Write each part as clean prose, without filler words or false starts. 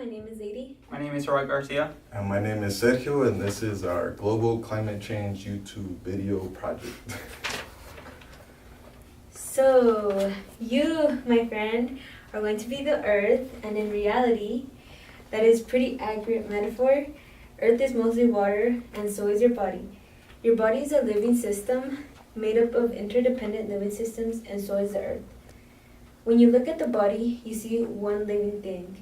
my name is Leydi. My name is Ciriaco Garcia. And my name is Sergio, and this is our Global Climate Change YouTube video project. So, you, my friend, are going to be the Earth, and in reality, that is pretty accurate metaphor. Earth is mostly water, and so is your body. Your body is a living system made up of interdependent living systems, and so is the Earth. When you look at the body, you see one living thing.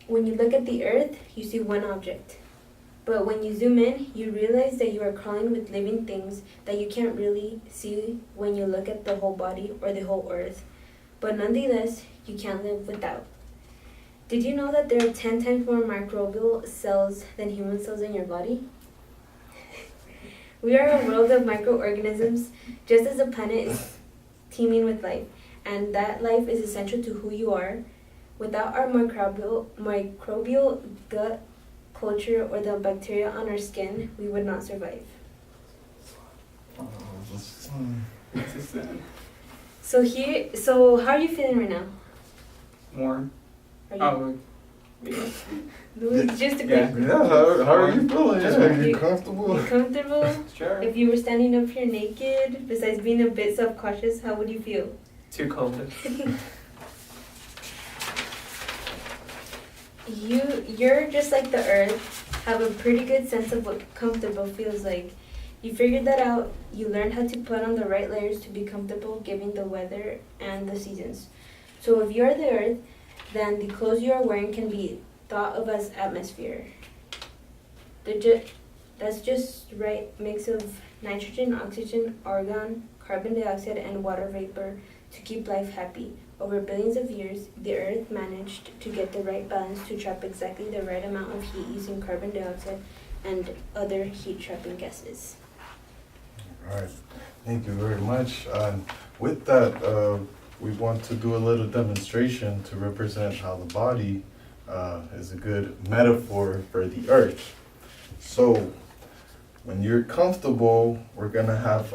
When you look at the Earth, you see one object. But when you zoom in, you realize that you are crawling with living things that you can't really see when you look at the whole body or the whole Earth. But nonetheless, you can't live without. Did you know that there are 10 times more microbial cells than human cells in your body? We are a world of microorganisms, just as the planet is teeming with life, and that life is essential to who you are. Without our microbial gut culture or the bacteria on our skin, we would not survive. So how are you feeling right now? Warm. Are you, Oh, yeah. No, just a Yeah. quick. Yeah, how are you feeling? Just Yeah, you- you comfortable? You comfortable? Sure. If you were standing up here naked, besides being a bit self-cautious, how would you feel? Too cold. You're just like the Earth, have a pretty good sense of what comfortable feels like. You figured that out, you learned how to put on the right layers to be comfortable given the weather and the seasons. So if you are the Earth, then the clothes you are wearing can be thought of as atmosphere. That's just right mix of nitrogen, oxygen, argon, carbon dioxide, and water vapor to keep life happy. Over billions of years, the Earth managed to get the right balance to trap exactly the right amount of heat using carbon dioxide and other heat-trapping gases. All right, thank you very much. With that, we want to do a little demonstration to represent how the body is a good metaphor for the Earth. So, when you're comfortable, we're gonna have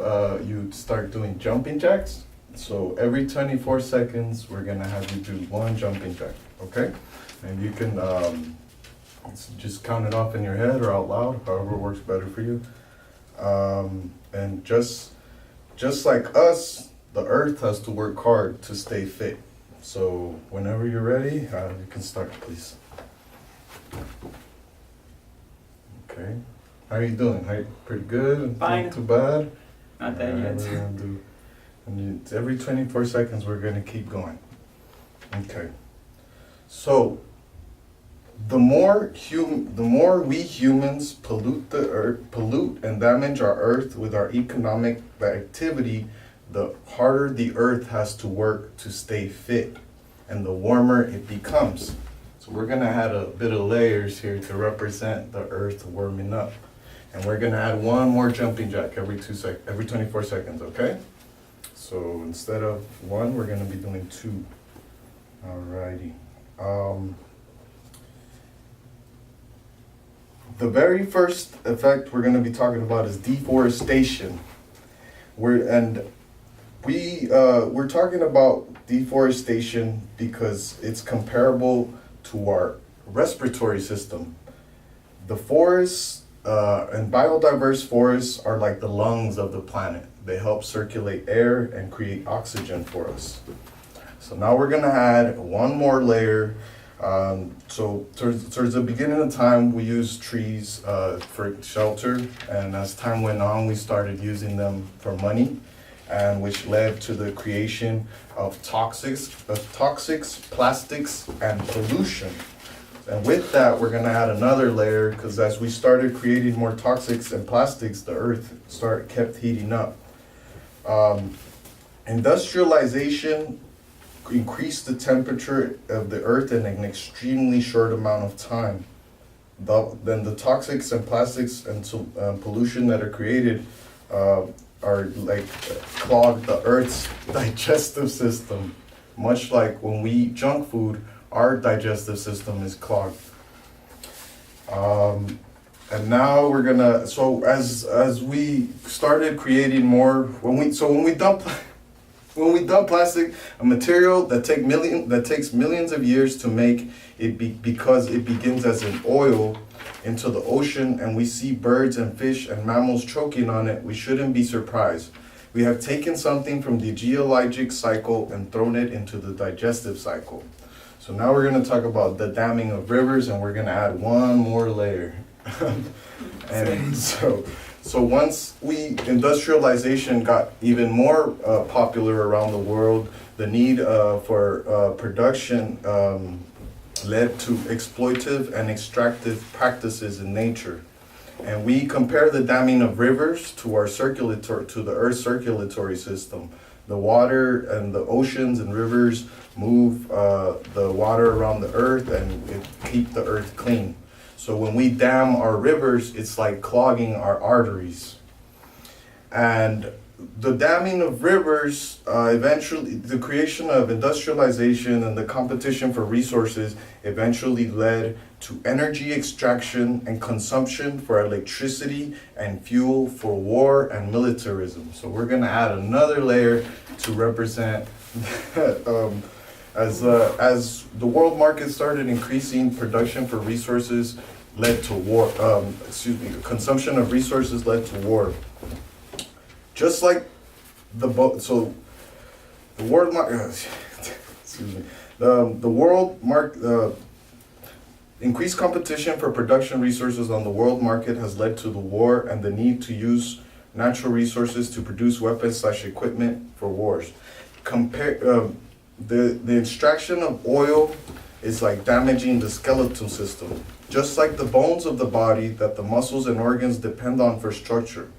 you start doing jumping jacks. So every 24 seconds, we're gonna have you do one jumping jack, okay? And you can just count it off in your head or out loud, however works better for you. And just like us, the Earth has to work hard to stay fit. So whenever you're ready, you can start, please. Okay. How are you doing? Pretty good? Fine. Not too bad? Not that Alright, yet. we're gonna do- and every 24 seconds, we're gonna keep going. Okay. So, the more we humans pollute the earth, pollute and damage our Earth with our economic activity, the harder the Earth has to work to stay fit, and the warmer it becomes. So we're gonna add a bit of layers here to represent the Earth warming up, and we're gonna add one more jumping jack every 24 seconds. Okay. So instead of one, we're gonna be doing two. Alrighty. The very first effect we're gonna be talking about is deforestation. We're talking about deforestation because it's comparable to our respiratory system. The forests and biodiverse forests are like the lungs of the planet. They help circulate air and create oxygen for us. So now we're gonna add one more layer. So towards the beginning of time, we used trees for shelter, and as time went on, we started using them for money, and which led to the creation of toxics, plastics, and pollution. And with that, we're gonna add another layer, because as we started creating more toxics and plastics, the Earth kept heating up. Industrialization increased the temperature of the Earth in an extremely short amount of time. Then the toxics and plastics and pollution that are created are like clog the Earth's digestive system. Much like when we eat junk food, our digestive system is clogged. And now we're gonna, so as we started creating more, when we dump When we dump plastic, a material that takes millions of years to make because it begins as an oil into the ocean, and we see birds and fish and mammals choking on it, we shouldn't be surprised. We have taken something from the geologic cycle and thrown it into the digestive cycle. So now we're going to talk about the damming of rivers, and we're going to add one more layer. And so once industrialization got even more popular around the world, the need for production led to exploitive and extractive practices in nature. And we compare the damming of rivers to the Earth's circulatory system. The water and the oceans and rivers move the water around the Earth, and it keep the Earth clean. So when we dam our rivers, it's like clogging our arteries. And the damming of rivers, eventually, the creation of industrialization and the competition for resources eventually led to energy extraction and consumption for electricity and fuel for war and militarism. So we're going to add another layer to represent as the world market started increasing, production for resources led to war. Consumption of resources led to war. Just like the world market, the world market, increased competition for production resources on the world market has led to the war and the need to use natural resources to produce weapons/equipment for wars. The extraction of oil is like damaging the skeletal system, just like the bones of the body that the muscles and organs depend on for structure.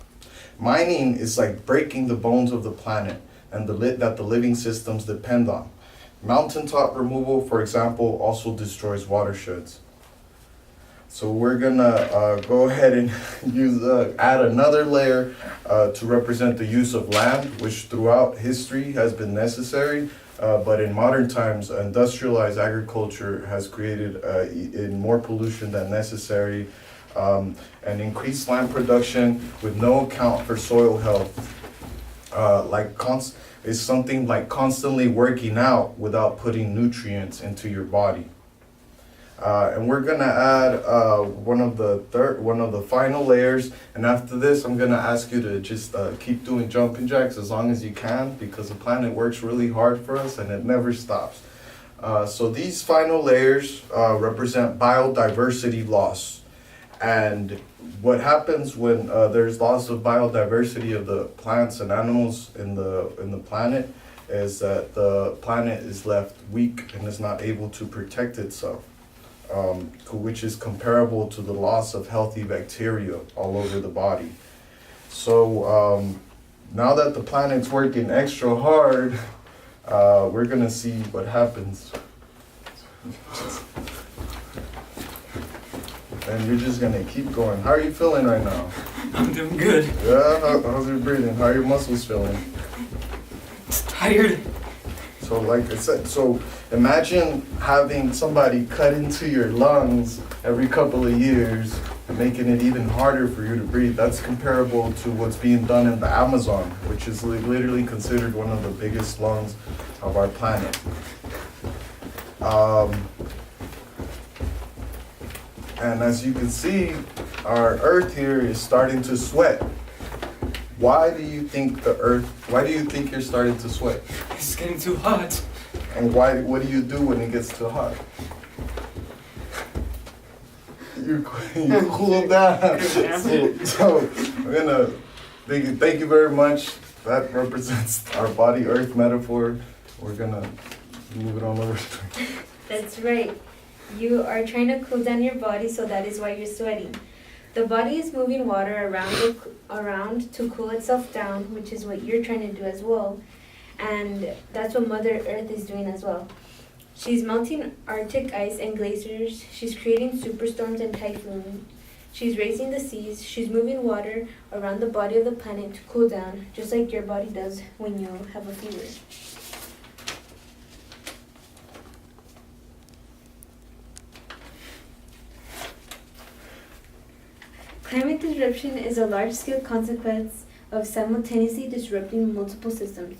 Mining is like breaking the bones of the planet and that the living systems depend on. Mountaintop removal, for example, also destroys watersheds. So we're gonna go ahead and add another layer to represent the use of land, which throughout history has been necessary, but in modern times, industrialized agriculture has created in more pollution than necessary, and increased land production with no account for soil health, is something like constantly working out without putting nutrients into your body. And we're gonna add one of the final layers, and after this I'm gonna ask you to just keep doing jumping jacks as long as you can, because the planet works really hard for us and it never stops. So these final layers represent biodiversity loss. And what happens when there's loss of biodiversity of the plants and animals in the planet is that the planet is left weak and is not able to protect itself, which is comparable to the loss of healthy bacteria all over the body. So now that the planet's working extra hard, we're gonna see what happens. And you're just gonna keep going. How are you feeling right now? I'm doing good. Yeah, how's your breathing? How are your muscles feeling? Tired. So like I said, so imagine having somebody cut into your lungs every couple of years, making it even harder for you to breathe. That's comparable to what's being done in the Amazon, which is literally considered one of the biggest lungs of our planet. And as you can see, our Earth here is starting to sweat. Why do you think you're starting to sweat? It's getting too hot. And what do you do when it gets too hot? You cool down. So I'm gonna thank you very much. That represents our body Earth metaphor. We're gonna move it on over. That's right. You are trying to cool down your body, so that is why you're sweating. The body is moving water around to cool itself down, which is what you're trying to do as well. And that's what Mother Earth is doing as well. She's melting Arctic ice and glaciers. She's creating superstorms and typhoons. She's raising the seas. She's moving water around the body of the planet to cool down, just like your body does when you have a fever. Climate disruption is a large-scale consequence of simultaneously disrupting multiple systems.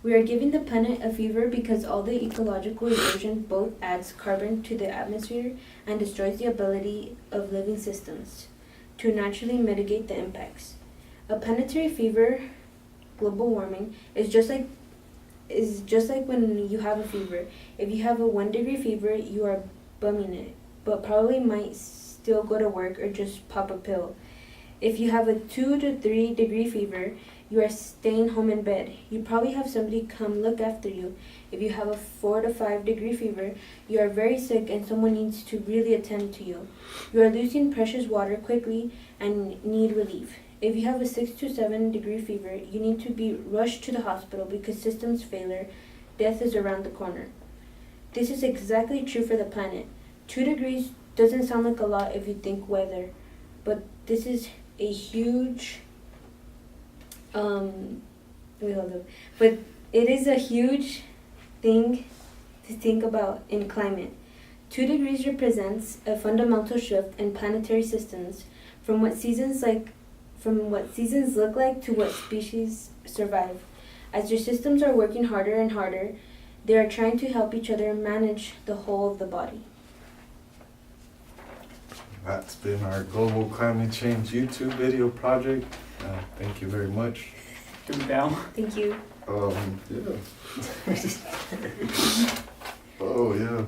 We are giving the planet a fever because all the ecological erosion both adds carbon to the atmosphere and destroys the ability of living systems to naturally mitigate the impacts. A planetary fever, global warming, is just like when you have a fever. If you have a 1 degree fever, you are bumming it, but probably might still go to work or just pop a pill. If you have a 2 to 3 degree fever, you are staying home in bed. You probably have somebody come look after you. If you have a 4 to 5 degree fever, you are very sick and someone needs to really attend to you. You are losing precious water quickly and need relief. If you have a 6 to 7 degree fever, you need to be rushed to the hospital because systems failure. Death is around the corner. This is exactly true for the planet. 2 degrees doesn't sound like a lot if you think weather, but this is a huge but it is a huge thing to think about in climate. 2 degrees represents a fundamental shift in planetary systems from what seasons look like to what species survive. As your systems are working harder and harder, they are trying to help each other manage the whole of the body. That's been our global climate change YouTube video project. Thank you very much. Give it down. Thank you. Yeah. Oh yeah.